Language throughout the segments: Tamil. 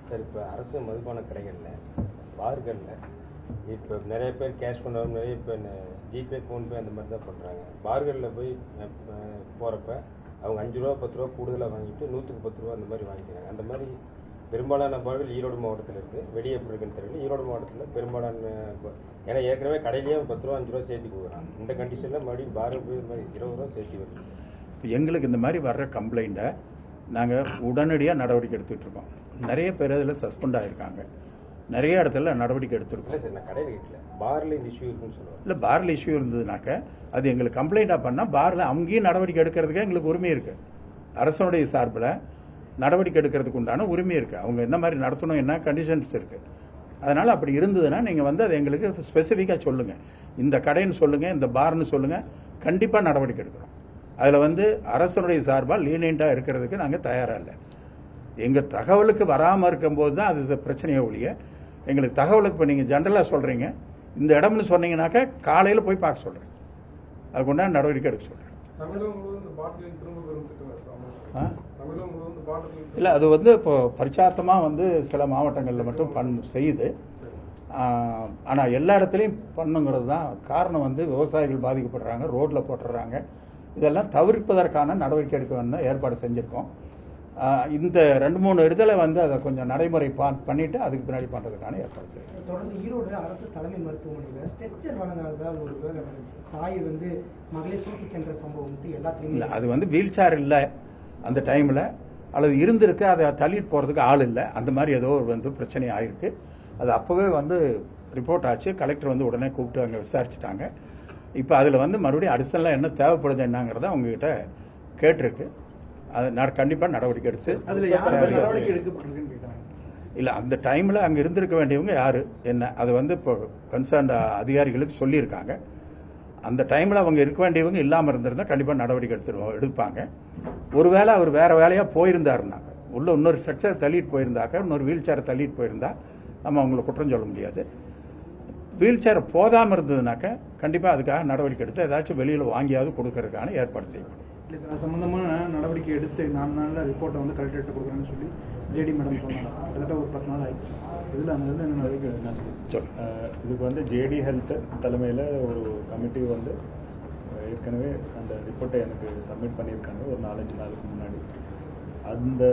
சார் இப்போ அரசு மதுபான கடைகளில் பார்களில் இப்போ நிறைய பேர் கேஷ் கொண்டு வரும், நிறைய பேர் ஜிபே ஃபோன்பே அந்த மாதிரி தான் பண்ணுறாங்க. பார்களில் போய் போகிறப்ப அவங்க 5 ரூபா 10 ரூபா கூடுதலாக வாங்கிட்டு 100க்கு 10 ரூபா அந்த மாதிரி வாங்கிக்கிறாங்க. அந்த மாதிரி பெரும்பாலான பார்கள் ஈரோடு மாவட்டத்தில் இருக்குது. வெளியே எப்படி இருக்குன்னு தெரியல. ஈரோடு மாவட்டத்தில் பெரும்பாலான ஏன்னா ஏற்கனவே கடையிலேயே 10 ரூபா 5 ரூபா சேர்த்து கொடுக்குறாங்க. இந்த கண்டிஷனில் மறுபடியும் பாருக்கு போய் இது மாதிரி 20 ரூபா சேர்த்து வருது. எங்களுக்கு இந்த மாதிரி வர்ற கம்ப்ளைண்ட்டை நாங்கள் உடனடியாக நடவடிக்கை எடுத்துகிட்டு இருக்கோம். நிறைய பேர் அதில் சஸ்பெண்ட் ஆகிருக்காங்க. நிறைய இடத்துல நடவடிக்கை எடுத்துருக்கோம். இல்லை சார், நான் கடையில் கேட்கல, பாரில் இந்த இஷ்யூ இருக்குன்னு சொல்லுவாங்க. இல்லை, பாரில் இஷ்யூ இருந்ததுனாக்க அது எங்களுக்கு கம்ப்ளைண்ட்டாக பண்ணால் பாரில் அங்கேயும் நடவடிக்கை எடுக்கிறதுக்கு எங்களுக்கு உரிமை இருக்குது. அரசனுடைய சார்பில் நடவடிக்கை எடுக்கிறதுக்கு உண்டான உரிமை இருக்குது. அவங்க என்ன மாதிரி நடத்தணும், என்ன கண்டிஷன்ஸ் இருக்குது. அதனால் அப்படி இருந்ததுன்னா நீங்கள் வந்து அதை எங்களுக்கு ஸ்பெசிஃபிக்காக சொல்லுங்கள். இந்த கடைன்னு சொல்லுங்கள், இந்த பார்னு சொல்லுங்கள், கண்டிப்பாக நடவடிக்கை எடுக்கிறோம். அதில் வந்து அரசனுடைய சார்பாக லீனியண்ட்டாக இருக்கிறதுக்கு நாங்கள் தயாராக இல்லை. எங்கள் தகவலுக்கு வராமல் இருக்கும்போது தான் அது பிரச்சனையை ஒழிய எங்களுக்கு தகவலுக்கு இப்போ நீங்கள் ஜென்ரலாக சொல்கிறீங்க, இந்த இடம்னு சொன்னீங்கன்னாக்கா காலையில் போய் பார்க்க சொல்கிறேன், அதுக்கு உண்டான நடவடிக்கை எடுக்க சொல்கிறேன். இல்லை, அது வந்து இப்போ பரிச்சார்த்தமாக வந்து சில மாவட்டங்களில் மட்டும் செய்யுது. ஆனால் எல்லா இடத்துலையும் பண்ணுங்கிறது தான் காரணம். வந்து விவசாயிகள் பாதிக்கப்படுறாங்க, ரோட்டில் போட்டுடுறாங்க. இதெல்லாம் தவிர்ப்பதற்கான நடவடிக்கை எடுக்க வேணும் ஏற்பாடு செஞ்சுருக்கோம். இந்த 2-3 இடத்துல வந்து அதை கொஞ்சம் நடைமுறை பண்ணிட்டு அதுக்கு பின்னாடி பண்ணுறதுக்கான ஏற்பாடு செய்யும். தொடர்ந்து ஈரோடு அரசு தலைமை மருத்துவமனையில் ஸ்ட்ரெச்சர் வழங்காததால் ஒரு தாய் வந்து மகளே தூக்கி சென்ற சம்பவம் எல்லாத்தையும் இல்லை, அது வந்து வீல் சேர் இல்லை அந்த டைமில், அல்லது இருந்திருக்கு, அதை தள்ளிட்டு போகிறதுக்கு ஆள் இல்லை, அந்த மாதிரி ஏதோ வந்து பிரச்சனை ஆகிருக்கு. அது அப்போவே வந்து ரிப்போர்ட் ஆச்சு. கலெக்டர் வந்து உடனே கூப்பிட்டு அங்கே விசாரிச்சுட்டாங்க. இப்போ அதில் வந்து மறுபடியும் அடிஷனலாக என்ன தேவைப்படுது என்னங்கிறத அவங்ககிட்ட கேட்டிருக்கு. அது கண்டிப்பாக நடவடிக்கை எடுத்து இல்லை, அந்த டைமில் அங்கே இருந்திருக்க வேண்டியவங்க யார் என்ன அது வந்து இப்போ கன்சர்ன்ட் அதிகாரிகளுக்கு சொல்லியிருக்காங்க. அந்த டைமில் அவங்க இருக்க வேண்டியவங்க இல்லாமல் இருந்திருந்தால் கண்டிப்பாக நடவடிக்கை எடுப்பாங்க. ஒருவேளை அவர் வேறு வேலையாக போயிருந்தாருனாங்க, உள்ள இன்னொரு ஸ்ட்ரக்சர் தள்ளிட்டு போயிருந்தாக்க, இன்னொரு வீல் சேரை தள்ளிட்டு போயிருந்தா நம்ம அவங்கள குற்றம் சொல்ல முடியாது. வீல் சேர் போதாமல் இருந்ததுனாக்க கண்டிப்பாக அதுக்காக நடவடிக்கை எடுத்து ஏதாச்சும் வெளியில் வாங்கியாவது கொடுக்கறதுக்கான ஏற்பாடு செய்யப்படும். இல்லை, சம்மந்தமான நடவடிக்கை எடுத்து 4 நாளில் ரிப்போர்ட்டை வந்து கலெக்டரேட் கொடுக்குறேன்னு சொல்லி ஜேடி மேடம் சொன்னாங்க. கிட்டத்தட்ட ஒரு 10 நாள் ஆயிடுச்சு. இதில் அந்த இதில் என்ன நடவடிக்கை இதுக்கு வந்து ஜேடி ஹெல்த் தலைமையில் ஒரு கமிட்டி வந்து ஏற்கனவே அந்த ரிப்போர்ட்டை எனக்கு சப்மிட் பண்ணியிருக்காங்க ஒரு 4-5 நாளுக்கு முன்னாடி. அந்த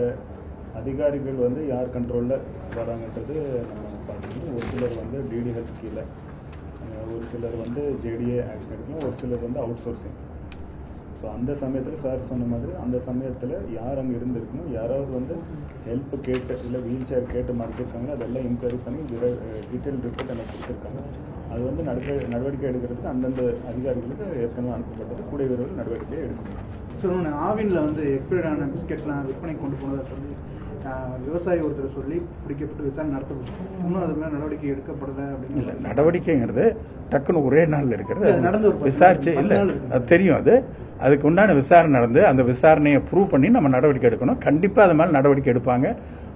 அதிகாரிகள் வந்து யார் கண்ட்ரோலில் வராங்கன்றது நம்ம பார்த்துக்கணும். ஒரு சிலர் வந்து டிடி ஹெல்த் கீழே, ஒரு சிலர் வந்து ஜேடிஏ ஆக்ஷன் எடுக்கணும், ஒரு சிலர் வந்து அவுட் சோர்சிங். ஸோ அந்த சமயத்தில் சார் சொன்ன மாதிரி அந்த சமயத்தில் யார் அங்கே இருந்திருக்கணும், யாராவது வந்து ஹெல்ப் கேட்டு இல்லை வீல் சேர் கேட்டு மறைச்சிருக்காங்க, அதெல்லாம் என்கொயரி பண்ணி டீட்டெயில் ரிப்போர்ட் எனக்கு கொடுத்துருக்காங்க. அது வந்து நடவடிக்கை எடுக்கிறதுக்கு அந்தந்த அதிகாரிகளுக்கு ஏற்கனவே அனுப்பப்பட்டது. கூடிய விரைவில் நடவடிக்கை எடுக்கணும். ஸோ ஆவினில் வந்து எக்ஸ்பைர்டான பிஸ்கெட்லாம் விற்பனை கொண்டு போனதாக சொல்லி விவசாயி ஒருத்தர் சொல்லி பிடிக்கப்பட்டு விசாரணை நடத்தப்படும். இன்னும் அது மாதிரி நடவடிக்கை எடுக்கப்படலை அப்படின்னு இல்லை. நடவடிக்கைங்கிறது டக்குன்னு ஒரே நாளில் இருக்கிறது. நடந்து விசாரிச்சு இல்லை, அது தெரியும். அதுக்கு உண்டான விசாரணை நடந்து அந்த விசாரணையை ப்ரூவ் பண்ணி நம்ம நடவடிக்கை எடுக்கணும். கண்டிப்பாக அது மாதிரி நடவடிக்கை எடுப்பாங்க.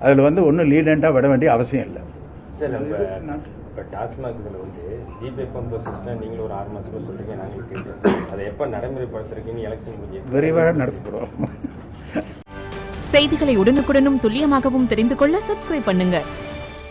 அதில் வந்து ஒன்றும் லீடண்டாக விட வேண்டிய அவசியம் இல்லை. சார், நம்ம இப்போ டாஸ்மாக் இதில் வந்து ஜிபே ஃபோன்பே சிஸ்டம் நீங்களும் ஒரு 6 மாதம் சொல்கிறீங்க, நாங்கள் கேட்குறோம். அதை எப்போ நடைமுறைப்படுத்துறீங்கன்னு எலெக்ஷன் முடிஞ்சு விரைவாக நடத்தப்படுவோம். செய்திகளை உடனுக்குடனும் துல்லியமாகவும் தெரிந்து கொள்ள சப்ஸ்கிரைப் பண்ணுங்க.